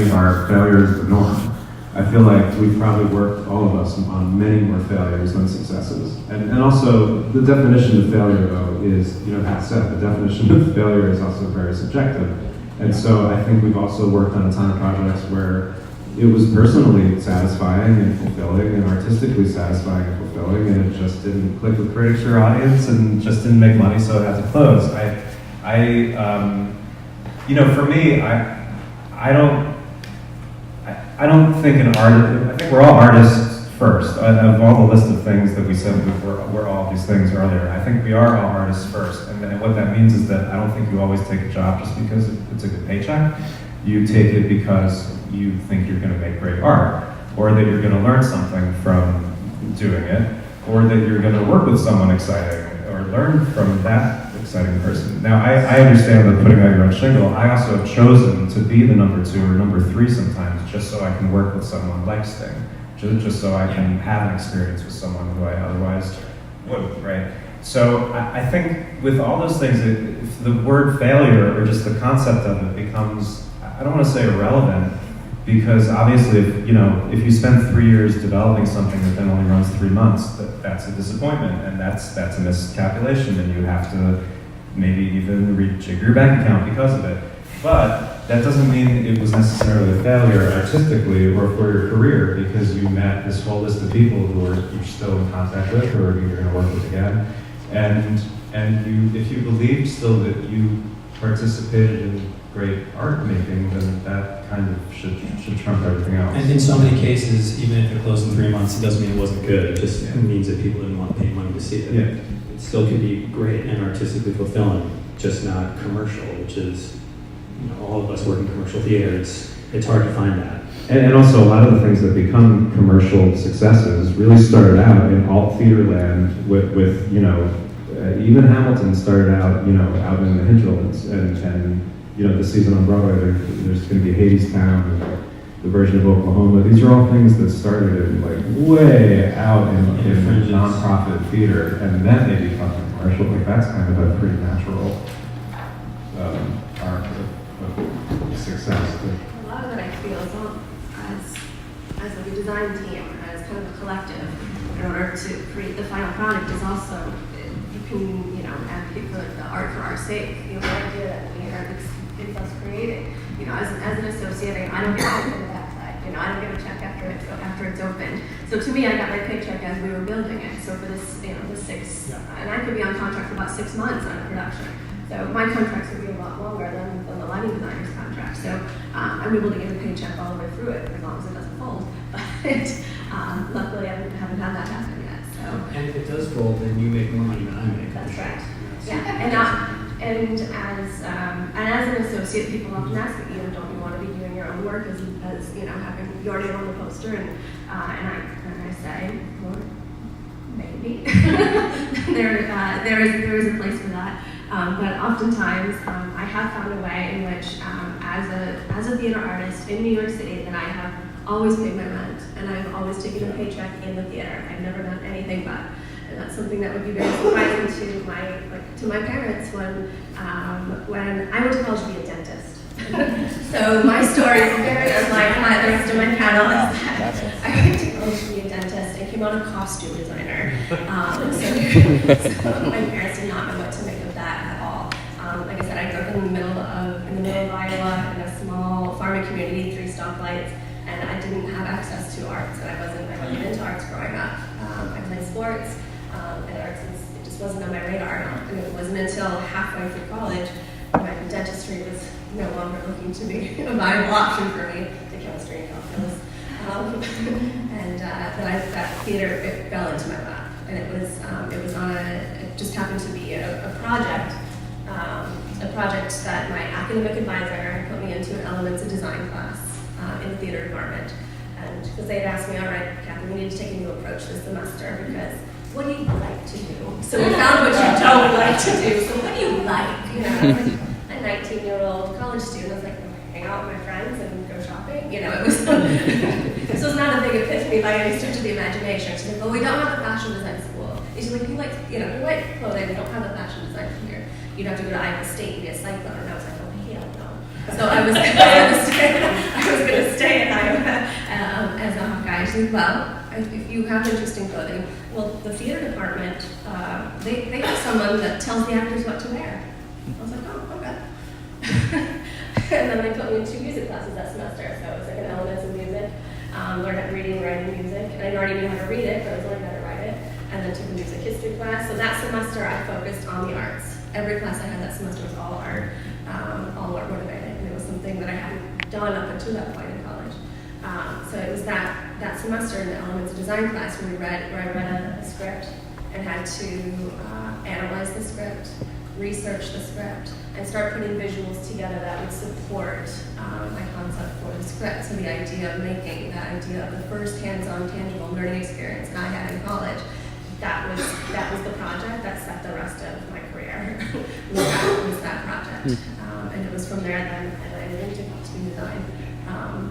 finding our failures the norm. I feel like we've probably worked, all of us, on many more failures than successes. And also, the definition of failure, though, is, that said, the definition of failure is also very subjective. And so I think we've also worked on a ton of projects where it was personally satisfying and fulfilling and artistically satisfying and fulfilling, and it just didn't click with critics or audience and just didn't make money, so it had to close. For me, I don't think I think we're all artists first. Of all the list of things that we said we're all these things earlier, I think we are all artists first. And what that means is that I don't think you always take a job just because it's a good paycheck. You take it because you think you're going to make great art, or that you're going to learn something from doing it, or that you're going to work with someone exciting, or learn from that exciting person. Now, I understand that putting out your own shingle, I also have chosen to be the number 2 or number 3 sometimes, just so I can work with someone like Sting, just so I can have an experience with someone who I otherwise wouldn't, right? So I think with all those things, if the word failure or just the concept of it becomes, I don't want to say irrelevant, because obviously if you spend 3 years developing something that then only runs 3 months, that's a disappointment, and that's a miscalculation, and you have to maybe even rejig your bank account because of it. But that doesn't mean it was necessarily a failure artistically or for your career, because you met this whole list of people who you're still in contact with, or you're going to work with again. And if you believed still that you participated in great art making, then that kind of should trump everything else. And in so many cases, even if it closed in 3 months, it doesn't mean it wasn't good. It just means that people didn't want to pay money to see it. Yeah. It still can be great and artistically fulfilling, just not commercial, which is, all of us work in commercial theater. It's hard to find that. And also, a lot of the things that become commercial successes really started out in alt theater land with even Hamilton started out, out in the hinterlands, and this season on Broadway, there's going to be Hadestown, the version of Oklahoma. These are all things that started in way out in non-profit theater, and then they become commercial. That's kind of a pretty natural arc of success. A lot of it I feel is not as like a design team, or as kind of a collective, in order to create the final product is also, you can, advocate for the art for art's sake. The idea that we are it's us creating. As an associate, I don't get a check on the backside. I don't get a check after it's open. So to me, I got my paycheck as we were building it. So for this, the 6, and I could be on contract for about 6 months on a production. So my contracts would be a lot longer than the lighting designer's contract. So I'm able to get a paycheck all the way through it, as long as it doesn't fold. But luckily, I haven't had that happen yet. So. And if it does fold, then you make more money than I make. That's right. Yeah, and as an associate, people often ask me, don't you want to be doing your own work as having your name on the poster? And I say, well, maybe. there is a place for that. But oftentimes, I have found a way in which, as a theater artist in New York City, that I have always paid my rent, and I've always taken a paycheck in the theater. I've never done anything but. And that's something that would be very surprising to my parents when I went to college to be a dentist. So my story is very unlike the rest of my panel. I went to college to be a dentist and came out a costume designer. So my parents did not know what to make of that at all. Like I said, I grew up in the middle of Iowa in a small farming community, 3 stoplights, and I didn't have access to arts, and I wasn't into arts growing up. I played sports. And arts, it just wasn't on my radar. And it wasn't until halfway through college when dentistry was no longer looking to be a viable option for me, to chemistry and calculus. That theater, it fell into my lap. And it just happened to be a project that my academic advisor put me into an elements of design class in the theater department. And because they had asked me, all right, Cathy, we need to take a new approach this semester, because what do you like to do? So we found what you don't like to do. So what do you like? A 19-year-old college student was like, hang out with my friends and go shopping. It was this was not a big epiphany by any stretch of the imagination. She's like, well, we don't have a fashion design school. And she's like, you like clothing, we don't have a fashion design here. You'd have to go to Iowa State and be a cyclone. And I was like, oh, hell no. So I was going to said, well, if you have interest in clothing, well, the theater department, they have someone that tells the actors what to wear. I was like, oh, okay. And then they put me in 2 music classes that semester, so it was like an elements of music, learned how to reading, writing music, and I already knew how to read it, but I was learning how to write it, and then took a music history class. So that semester I focused on the arts. Every class I had that semester was all art motivated, and it was something that I hadn't done up until that point in college. So it was that semester in the elements of design class where I read a script and had to analyze the script, research the script, and start putting visuals together that would support my concept for the script. So the idea of making that idea of the first hands-on tangible learning experience that I had in college, that was the project that set the rest of my career. was that project. And it was from there then and I went into costume design.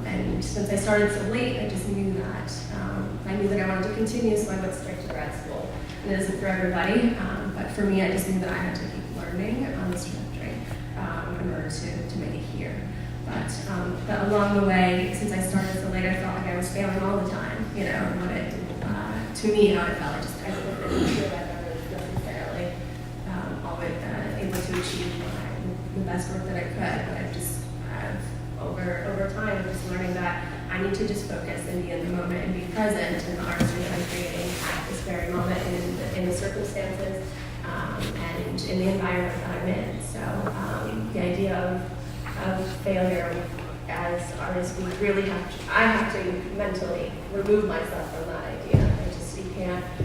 And since I started so late, I just knew that I wanted to continue, so I went straight to grad school. And it isn't for everybody, but for me, I just knew that I had to keep learning on this trajectory in order to make it here. But along the way, since I started so late, I felt like I was failing all the time. You know, to me, how it felt, I didn't feel like I was necessarily always able to achieve the best work that I could. But over time, just learning that I need to just focus and be in the moment and be present in the artistry that I'm creating at this very moment in the circumstances and in the environment that I'm in. So the idea of failure as artists, I have to mentally remove myself from that idea.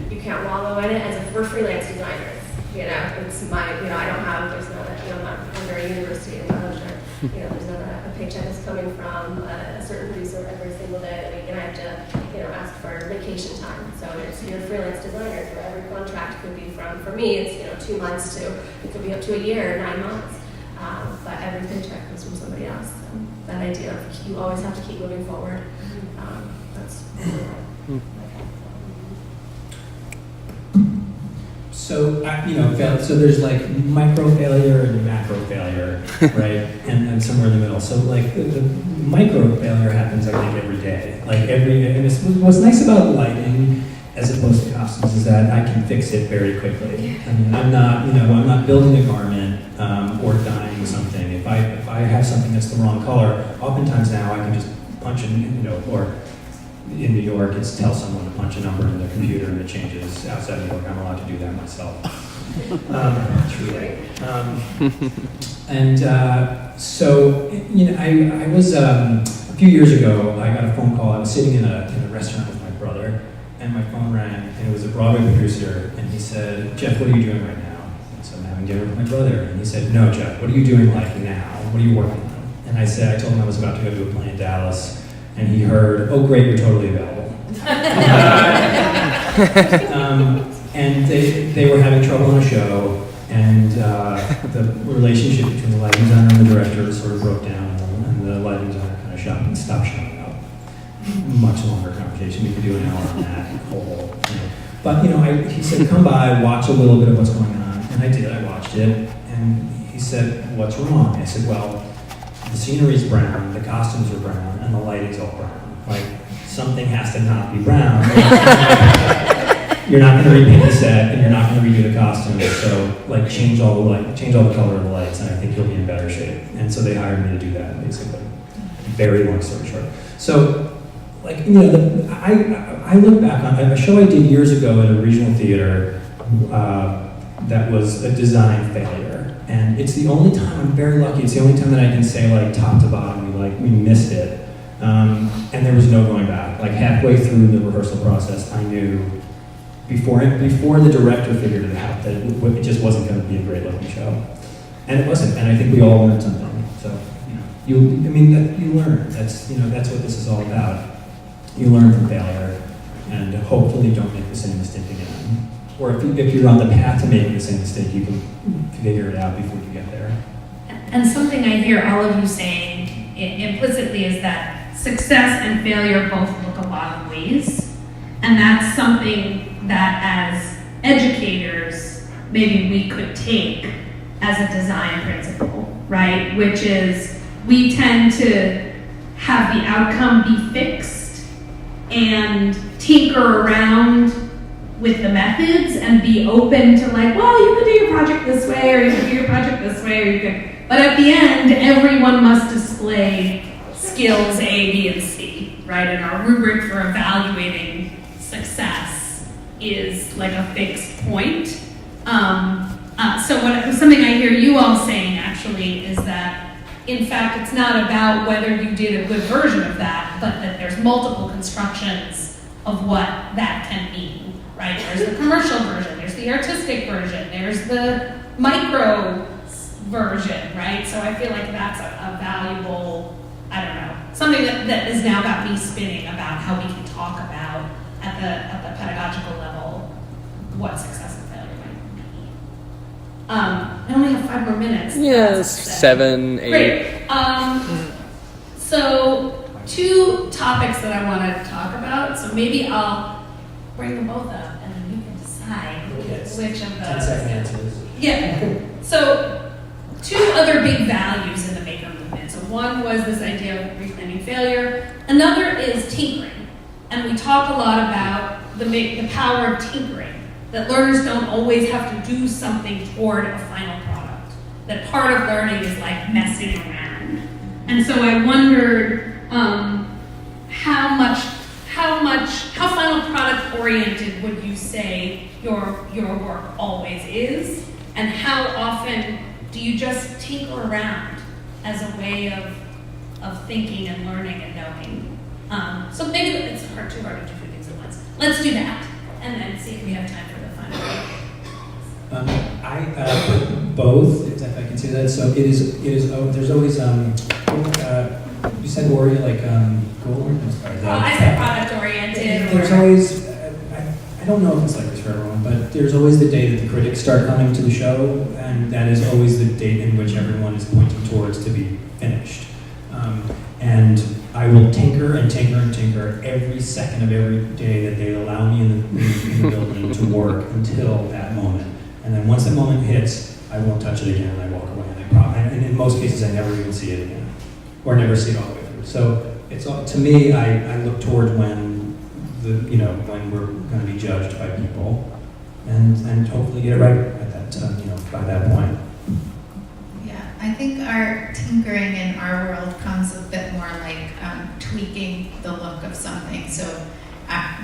You can't wallow in it we're freelance designers. You know, it's my, I don't have, there's not I'm not under a university in Belgium. There's not a paycheck that's coming from a certain producer every single day of the week, and I have to, ask for vacation time. So you're freelance designers, where every contract could be for me, it's, 2 months to, it could be up to a year, 9 months. But every paycheck comes from somebody else. So that idea of you always have to keep moving forward. That's So, so there's like micro failure and macro failure, right? and somewhere in the middle. So like the micro failure happens, I think, every day. And what's nice about lighting as opposed to costumes is that I can fix it very quickly. I mean, I'm not building a garment or dyeing something. If I have something that's the wrong color, oftentimes now I can just punch in, or in New York, it's tell someone to punch a number in the computer and it changes. Outside New York, I'm allowed to do that myself. Truly. So, I was, a few years ago, I got a phone call. I was sitting in a restaurant with my brother, and my phone rang, and it was a Broadway producer, and he said, Jeff, what are you doing right now? And so I'm having dinner with my brother, and he said, no, Jeff, what are you doing like now? What are you working on? And I told him I was about to go to a play in Dallas. And he heard, oh great, you're totally available. And they were having trouble on a show, and the relationship between the lighting designer and the director sort of broke down, and the lighting designer kind of stopped showing up. Much longer conversation, we could do an hour on that whole thing. But he said, come by, watch a little bit of what's going on. And I did, I watched it, and he said, what's wrong? I said, well, the scenery's brown, the costumes are brown, and the lighting's all brown. Like, something has to not be brown. You're not going to repaint the set, and you're not going to redo the costumes. So, change all the color of the lights, and I think you'll be in better shape. And so they hired me to do that, basically. Very long story short. So, I look back on a show I did years ago at a regional theater that was a design failure. And it's the only time, I'm very lucky, it's the only time that I can say, top to bottom, we missed it. And there was no going back. Halfway through the rehearsal process, I knew, before the director figured it out, that it just wasn't going to be a great looking show. And it wasn't, and I think we all learned something. So, you learn. That's what this is all about. You learn from failure, and hopefully don't make the same mistake again. Or if you're on the path to making the same mistake, you can figure it out before you get there. And something I hear all of you saying implicitly is that success and failure both look a lot of ways. And that's something that as educators, maybe we could take as a design principle, right? Which is we tend to have the outcome be fixed and tinker around with the methods and be open to like, well, you could do your project this way, or you could do your project this way, or you could. But at the end, everyone must display skills A, B, and C, right? And our rubric for evaluating success is like a fixed point. So something I hear you all saying actually is that, in fact, it's not about whether you did a good version of that, but that there's multiple constructions of what that can mean, right? There's the commercial version, there's the artistic version, there's the micro version, right? So I feel like that's a valuable, I don't know, something that is now got me spinning about how we can talk about at the pedagogical level what success and failure might be. I only have 5 more minutes. Yes, 7, 8. Great. So 2 topics that I want to talk about. So maybe I'll bring them both up and then you can decide which of the 10-second answers. Yeah. So 2 other big values in the maker movement. So one was this idea of reclaiming failure. Another is tinkering. And we talk a lot about the power of tinkering, that learners don't always have to do something toward a final product, that part of learning is like messing around. And so I wondered how final product oriented would you say your work always is, and how often do you just tinker around as a way of thinking and learning and knowing? So maybe it's too hard to do 2 things at once. Let's do that, and then see if we have time for the final. I put both, if I can say that. So it is. There's always you said Ori, like goal oriented. I said product oriented. There's always. I don't know if it's like this for everyone, but there's always the day that the critics start coming to the show, and that is always the date in which everyone is pointing towards to be finished. And I will tinker and tinker and tinker every second of every day that they allow me in the building to work until that moment. And then once that moment hits, I won't touch it again, and I walk away. And in most cases, I never even see it again, or never see it all the way through. So it's to me, I look towards when when we're going to be judged by people, and hopefully get it right at that by that point. I think our tinkering in our world comes a bit more like tweaking the look of something. So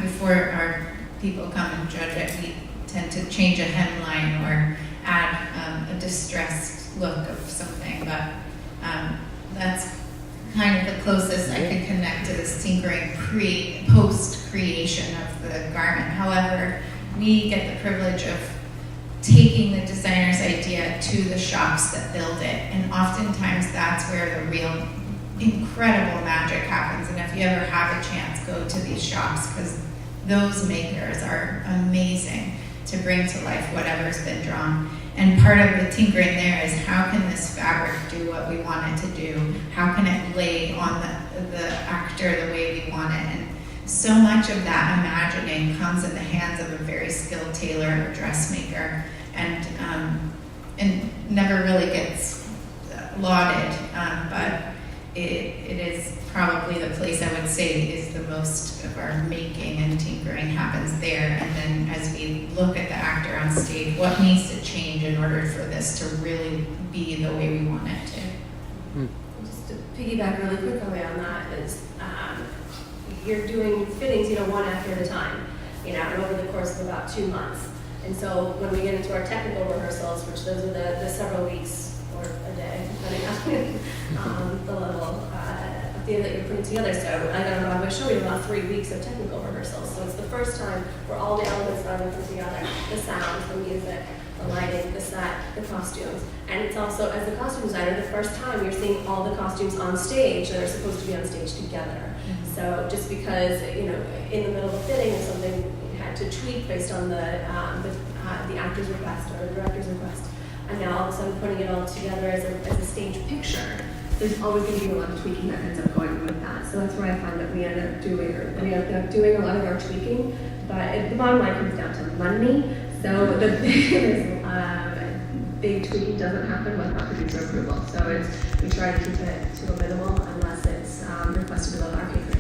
before our people come and judge it, we tend to change a hemline or add a distressed look of something. But that's kind of the closest I can connect to this tinkering post creation of the garment. However, we get the privilege of taking the designer's idea to the shops that build it, and oftentimes that's where the real incredible magic happens. And if you ever have a chance, go to these shops, because those makers are amazing to bring to life whatever's been drawn. And part of the tinkering there is, how can this fabric do what we want it to do? How can it lay on the actor the way we want it? And so much of that imagining comes in the hands of a very skilled tailor or dressmaker, and never really gets lauded, but it is probably the place I would say is the most of our making and tinkering happens there. And then as we look at the actor on stage, what needs to change in order for this to really be the way we want it to? Just to piggyback really quickly on that is, you're doing fittings, one after at a time, and over the course of about 2 months. And so when we get into our technical rehearsals, which those are the several weeks or a day, depending on the level of theater that you're putting together. So I don't know, I'm going to show you about 3 weeks of technical rehearsals. So it's the first time where all the elements are working together: the sound, the music, the lighting, the set, the costumes. And it's also, as a costume designer, the first time you're seeing all the costumes on stage that are supposed to be on stage together. Mm-hmm. So just because, in the middle of a fitting or something, you had to tweak based on the actor's request or the director's request, and now all of a sudden putting it all together as a stage picture, there's always going to be a lot of tweaking that ends up going with that. So that's where I find that we end up doing a lot of our tweaking, but the bottom line comes down to money. So the big tweaking doesn't happen without producer approval. So we try to keep it to a minimal unless it's requested below our pay grade.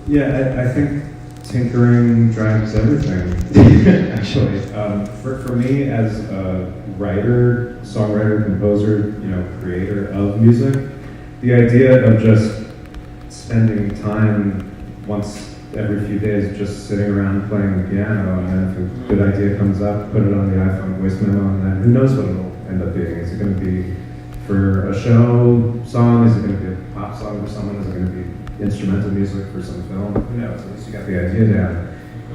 Yeah, I think tinkering drives everything, actually. For me, as a writer, songwriter, composer, creator of music, the idea of just spending time once every few days just sitting around playing the piano, and then if a good idea comes up, put it on the iPhone voice memo, and then who knows what it'll end up being. Is it going to be for a show song? Is it going to be a pop song for someone? Is it going to be instrumental music for some film? Who knows? At least you got the idea down.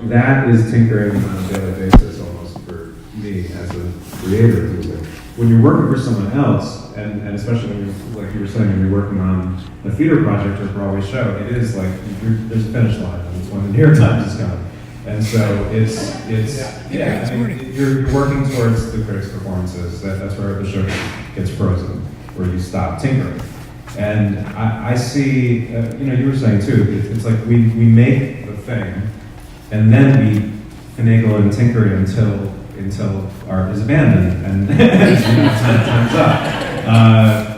That is tinkering on a daily basis almost for me as a creator of music. When you're working for someone else, and especially when you're, like you were saying, when you're working on a theater project or a Broadway show, it is like there's a finish line, and it's when the New York Times is coming. And so you're working towards the critics' performances. That's where the show gets frozen, where you stop tinkering. And I see, you were saying too, it's like we make the thing, and then we finagle and tinker it until art is abandoned, and time's up.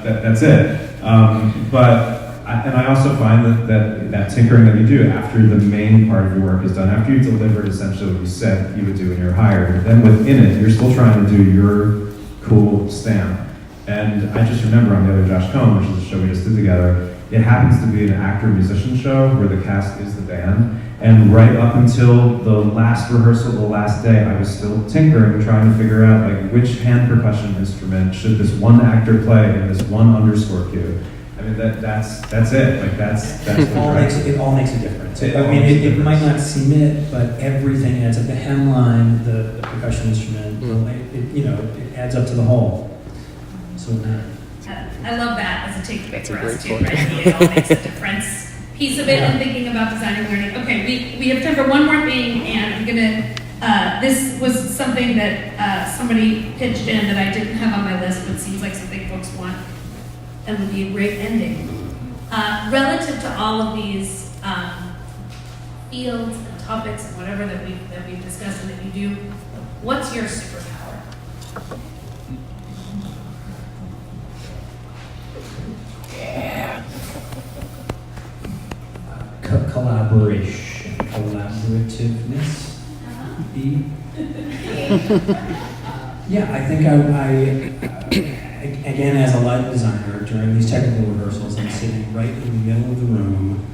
That's it. I also find that tinkering that you do after the main part of your work is done, after you've delivered essentially what you said you would do when you're hired, then within it, you're still trying to do your cool stamp. And I just remember on the other Josh Cohen, which is a show we just did together, it happens to be an actor-musician show where the cast is the band. And right up until the last rehearsal, the last day, I was still tinkering, trying to figure out like which hand percussion instrument should this one actor play in this one underscore cue. I mean, that's it. Like that's it all makes a difference. It might not seem it, but everything adds up. The hemline, the percussion instrument, it adds up to the whole. So I love that as a takeaway That's for a us great too, point. right? It all makes a difference. Piece of it and thinking about design and learning. Okay, we have time for one more thing, and I'm gonna, this was something that somebody pitched in that I didn't have on my list, but seems like something folks want and would be a great ending. Relative to all of these fields and topics and whatever that we've discussed and that you do, what's your superpower? Collaborativeness. Yeah, I think I again, as a light designer, during these technical rehearsals, I'm sitting right in the middle of the room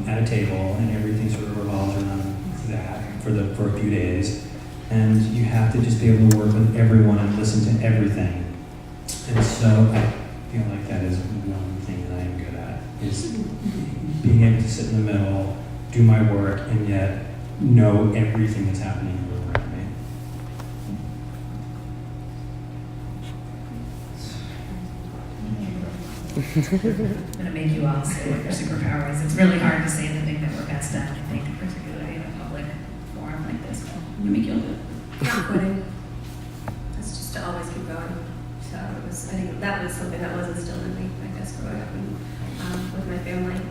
at a table, and everything sort of revolves around that for a few days. And you have to just be able to work with everyone and listen to everything. And so I feel like that is one thing that I am good at, is being able to sit in the middle, do my work, and yet know everything that's happening around me. I'm gonna make you all say what your superpower is. It's really hard to say the thing that we're best at, I think, particularly in a public forum like this. But I'm gonna make you all do it. Not quitting. That's just to always keep going. So I think that was something that was instilled in me, I guess, growing up with my family.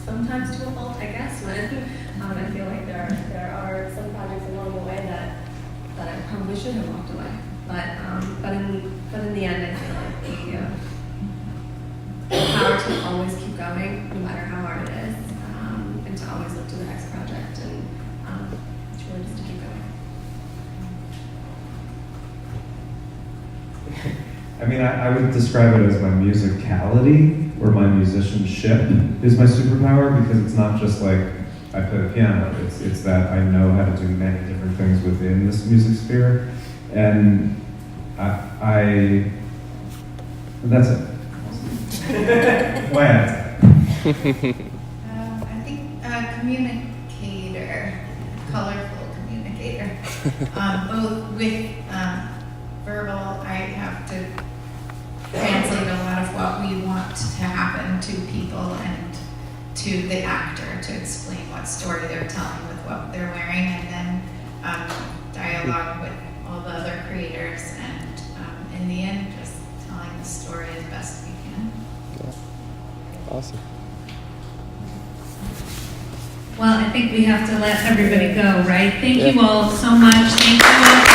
Sometimes to a fault, I guess, when I feel like there are some projects along the way that I probably should have walked away. But in the end, I feel like the power to always keep going, no matter how hard it is, and to always look to the next project, and it's really just to keep going. I mean, I would describe it as my musicality, or my musicianship is my superpower, because it's not just like I play the piano, it's that I know how to do many different things within this music sphere, and that's it. Why I think communicator, colorful communicator. Both with verbal, I have to translate a lot of what we want to happen to people and to the actor to explain what story they're telling with what they're wearing, and then dialogue with all the other creators, and in the end, just telling the story as best we can. Awesome. Well, I think we have to let everybody go, right? Thank you all so much. Thank you all.